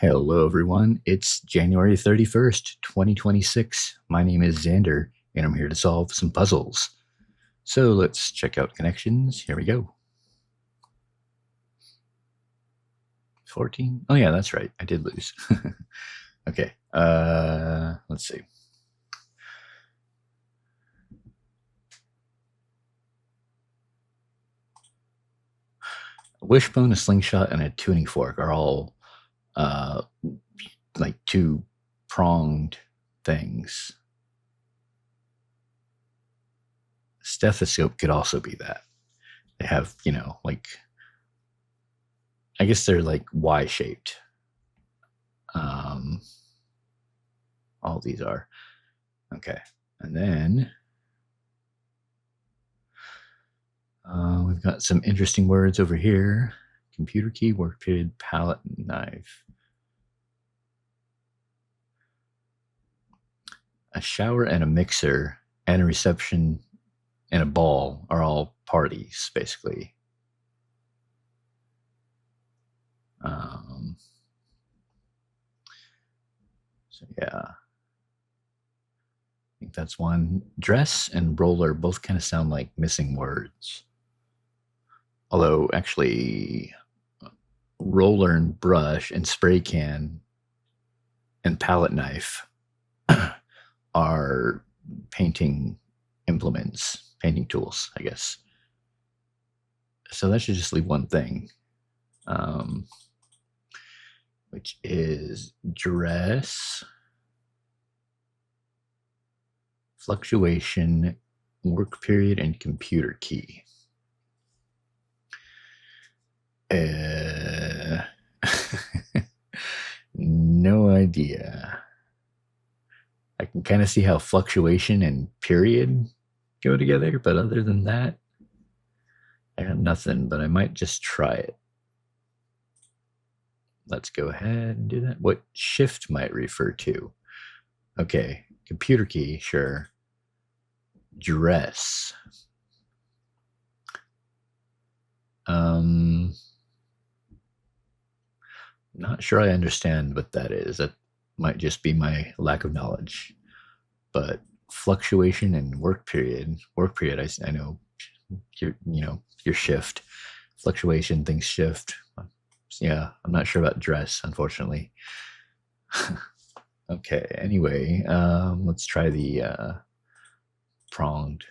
Hello, everyone. It's January 31st, 2026. My name is Xander, and I'm here to solve some puzzles. So let's check out connections. Here we go. 14. Oh, yeah, that's right. I did lose. Okay. Let's see. A wishbone, a slingshot, and a tuning fork are all like two-pronged things. Stethoscope could also be that. They have, like, I guess they're like Y-shaped. All these are. Okay. And then we've got some interesting words over here. Computer key, work period, palette, knife. A shower and a mixer and a reception and a ball are all parties, basically. So yeah, I think that's one. Dress and roller both kind of sound like missing words. Although actually, roller and brush and spray can and palette knife are painting implements, painting tools, I guess. So that should just leave one thing, which is dress, fluctuation, work period, and computer key. No idea. I can kind of see how fluctuation and period go together, but other than that, I got nothing, but I might just try it. Let's go ahead and do that. What shift might refer to? Okay, computer key, sure. Dress. Not sure I understand what that is. That might just be my lack of knowledge. But fluctuation and work period, I know your shift. Fluctuation, things shift. Yeah, I'm not sure about dress, unfortunately. Okay, anyway, let's try the pronged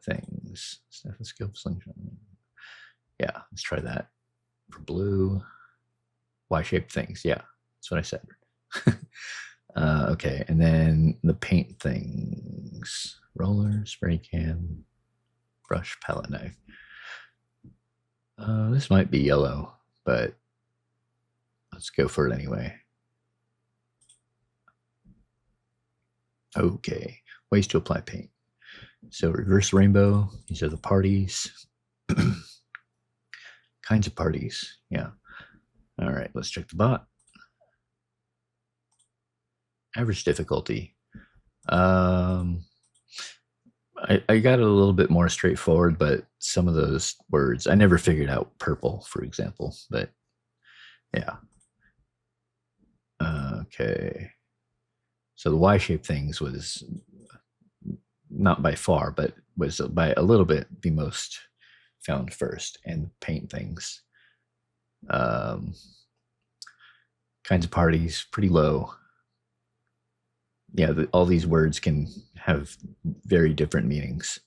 things. Stethoscope, slingshot. Yeah, let's try that. For blue, Y-shaped things. Yeah, that's what I said. Okay, and then the paint things. Roller, spray can, brush, palette knife. This might be yellow, but let's go for it anyway. Okay, ways to apply paint. So reverse rainbow, these are the parties. Kinds of parties, yeah. All right, let's check the bot. Average difficulty. I got it a little bit more straightforward, but some of those words, I never figured out purple, for example, but yeah. Okay. So the Y-shaped things was not by far, but was by a little bit the most found first, and paint things. Kinds of parties, pretty low. Yeah, all these words can have very different meanings.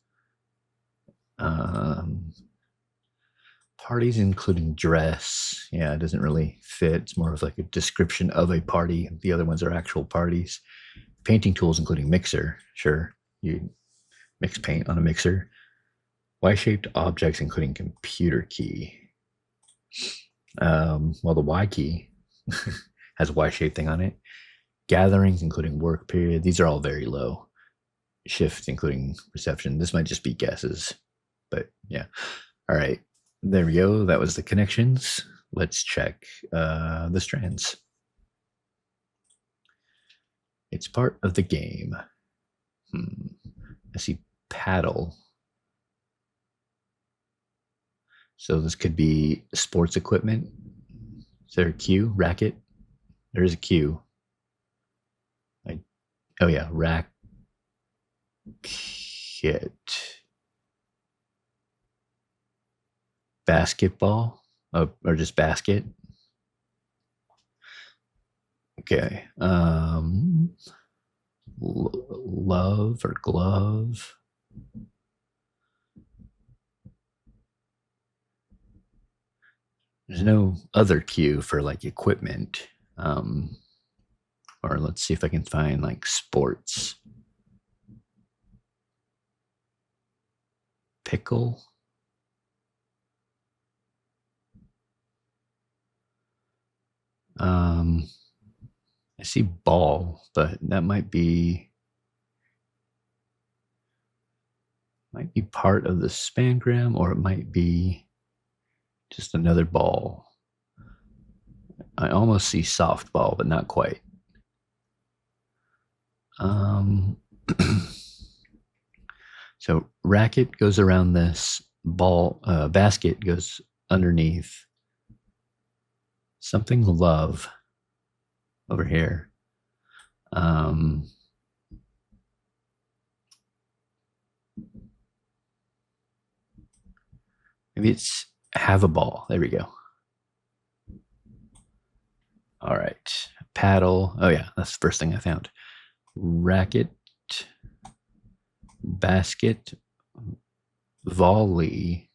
Parties including dress. Yeah, it doesn't really fit. It's more of like a description of a party. The other ones are actual parties. Painting tools including mixer. Sure, you mix paint on a mixer. Y-shaped objects including computer key. Well, the Y key has a Y-shaped thing on it. Gatherings including work period. These are all very low. Shifts including reception. This might just be guesses, but yeah. All right, there we go. That was the connections. Let's check the strands. It's part of the game. I see paddle. So this could be sports equipment. Is there a cue? Racket? There is a cue. Oh yeah, racket. Basketball, or just basket. Okay. Love or glove. There's no other cue for like equipment. Or let's see if I can find like sports. Pickle. I see ball, but that might be part of the spangram, or it might be just another ball. I almost see softball, but not quite. So racket goes around this ball, basket goes underneath. Something love over here. Maybe it's have a ball. There we go. All right. Paddle. Oh yeah, that's the first thing I found. Racket, basket, volley.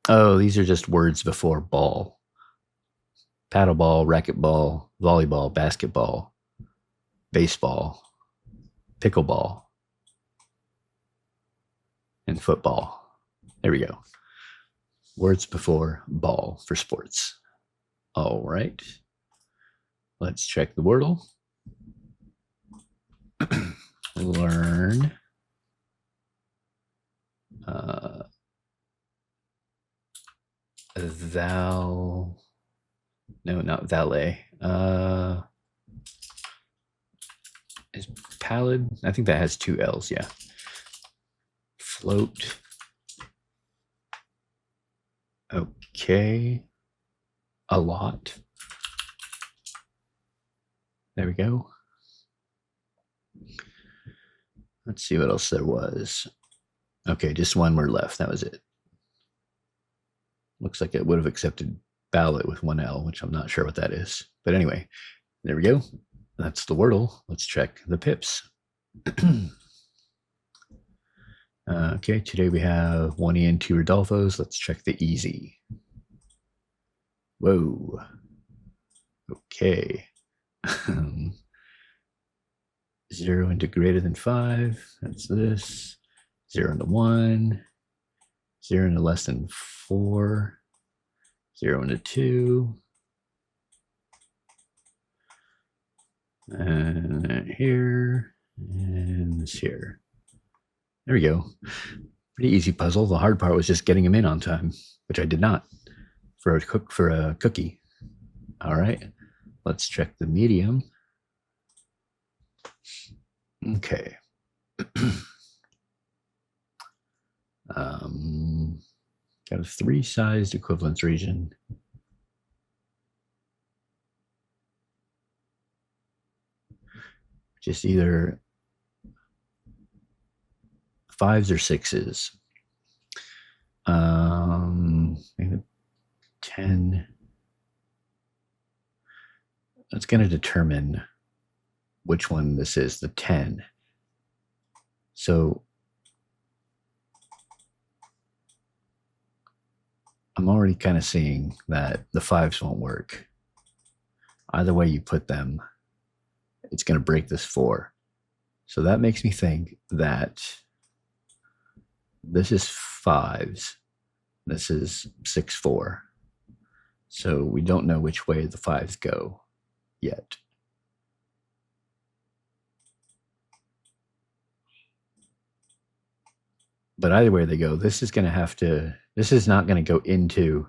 Oh, these are just words before ball. Paddleball, racquetball, volleyball, basketball, baseball, pickleball, and football. There we go. Words before ball for sports. All right. Let's check the Wordle. Learn. No, not valet. Is pallid? I think that has 2 L's, yeah. Float. Okay. A lot. There we go. Let's see what else there was. Okay, just one word left. That was it. Looks like it would have accepted ballot with 1 L, which I'm not sure what that is. But anyway, there we go. That's the Wordle. Let's check the pips. Okay, today we have 1 Ian, 2 Rodolfo's. Let's check the easy. Whoa. Okay. 0 into greater than 5. That's this. 0 into 1. 0 into less than 4. 0 into 2. And here. And this here. There we go. Pretty easy puzzle. The hard part was just getting them in on time, which I did not for a cookie. All right. Let's check the medium. Okay. Got a 3-sized equivalence region. Just either 5s or 6s. Maybe 10. That's going to determine which one this is, the 10. So I'm already kind of seeing that the 5s won't work. Either way you put them, it's going to break this 4. So that makes me think that this is 5s. This is 6, 4. So we don't know which way the 5s go yet. But either way they go, this is not going to go into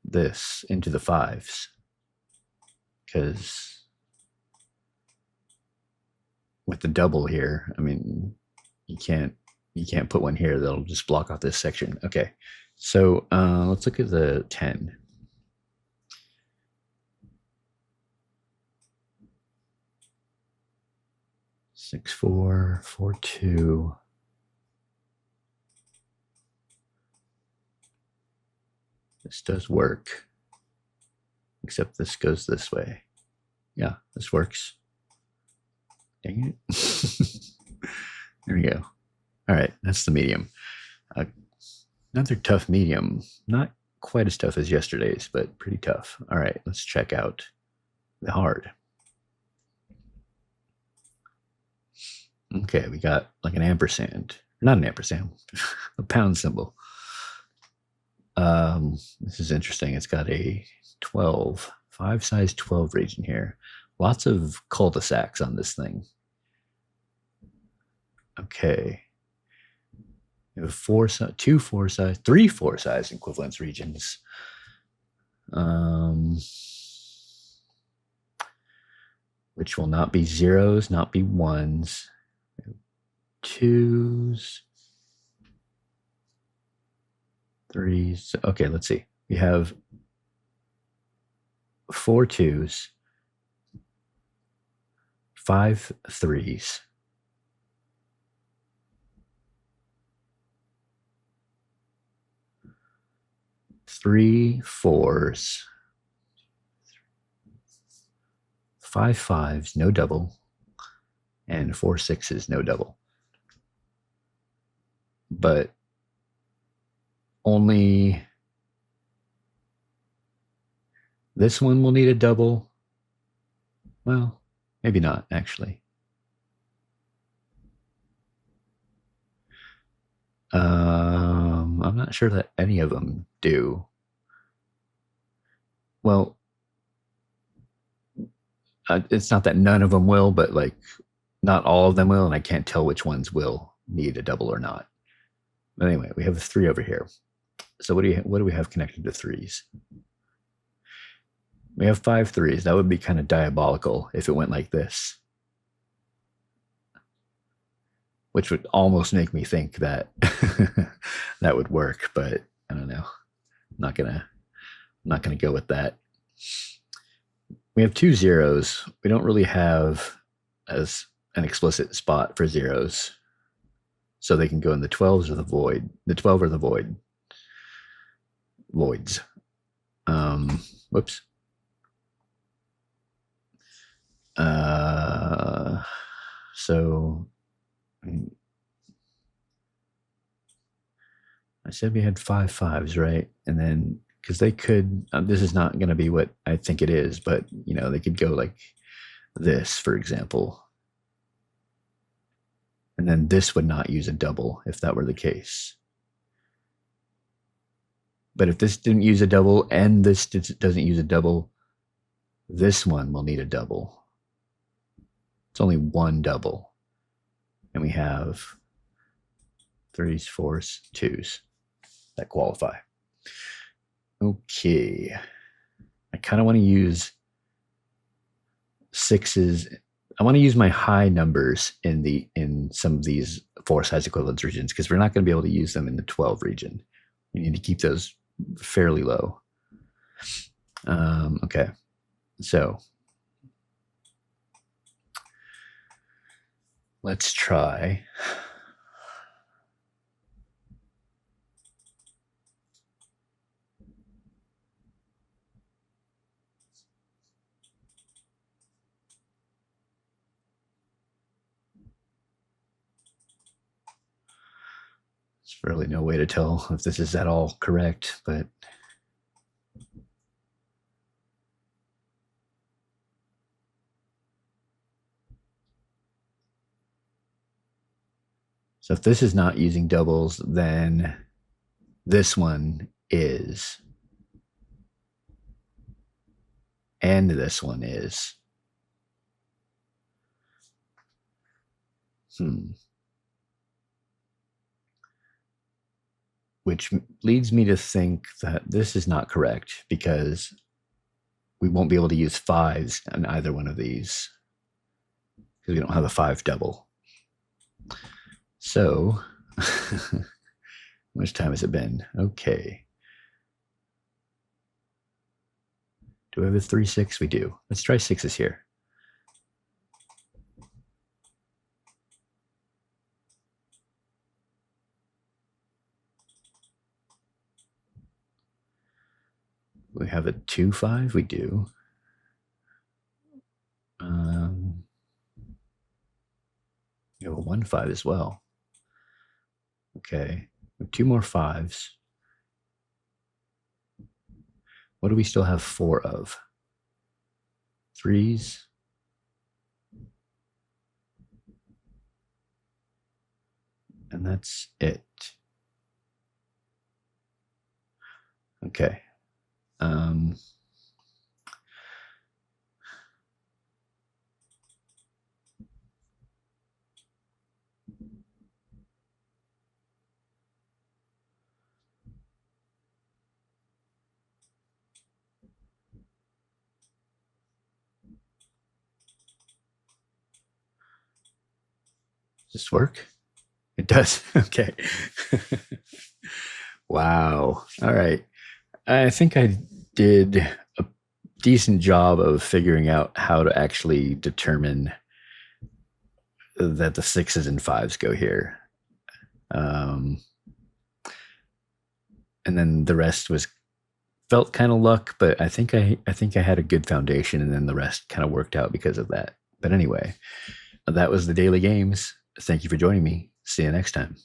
the 5s. Because with the double here, I mean, you can't put one here that'll just block off this section. Okay, so let's look at the 10. 6, 4, 4, 2. This does work, except this goes this way. Yeah, this works. Dang it. There we go. All right, that's the medium. Another tough medium. Not quite as tough as yesterday's, but pretty tough. All right, let's check out the hard. Okay, we got like an ampersand. Not an ampersand, a pound symbol. This is interesting. It's got a 12, 5 size 12 region here. Lots of cul-de-sacs on this thing. Okay. We have 3 4 size equivalence regions. Which will not be zeros, not be ones. 2s, 3s. Okay, let's see. We have 4 2s, 5 3s, 3 4s, 5 5s, no double, and 4 6s, no double. But only this one will need a double. Well, maybe not, actually. I'm not sure that any of them do. Well, it's not that none of them will, but like not all of them will, and I can't tell which ones will need a double or not. But anyway, we have a 3 over here. So what do we have connected to 3s? We have 5 3s. That would be kind of diabolical if it went like this, which would almost make me think that that would work, but I don't know. I'm not gonna go with that. We have 2 zeros. We don't really have as an explicit spot for zeros, so they can go in the 12s or the void. The 12 or the void. Voids. Whoops. So I said we had 5 5s, right? And then because they could, this is not going to be what I think it is, but you know, they could go like this, for example. And then this would not use a double if that were the case. But if this didn't use a double and this doesn't use a double, this one will need a double. It's only one double. And we have 3s, 4s, 2s that qualify. Okay. I kind of want to use 6s. I want to use my high numbers in some of these 4 size equivalence regions because we're not going to be able to use them in the 12 region. We need to keep those fairly low. Okay, so let's try. There's really no way to tell if this is at all correct, but so if this is not using doubles, then this one is. And this one is. Which leads me to think that this is not correct because we won't be able to use 5s on either one of these because we don't have a 5 double. So, how much time has it been? Okay. Do we have a 3 6? We do. Let's try 6s here. We have a 2-5. We do. We have a 1-5 as well. Okay. We have 2 more 5s. What do we still have 4 of? 3s. And that's it. Okay. Does this work? It does. Okay. Wow. All right. I think I did a decent job of figuring out how to actually determine that the 6s and 5s go here. And then the rest felt kind of luck, but I think I had a good foundation, and then the rest kind of worked out because of that. But anyway, that was the daily games. Thank you for joining me. See you next time.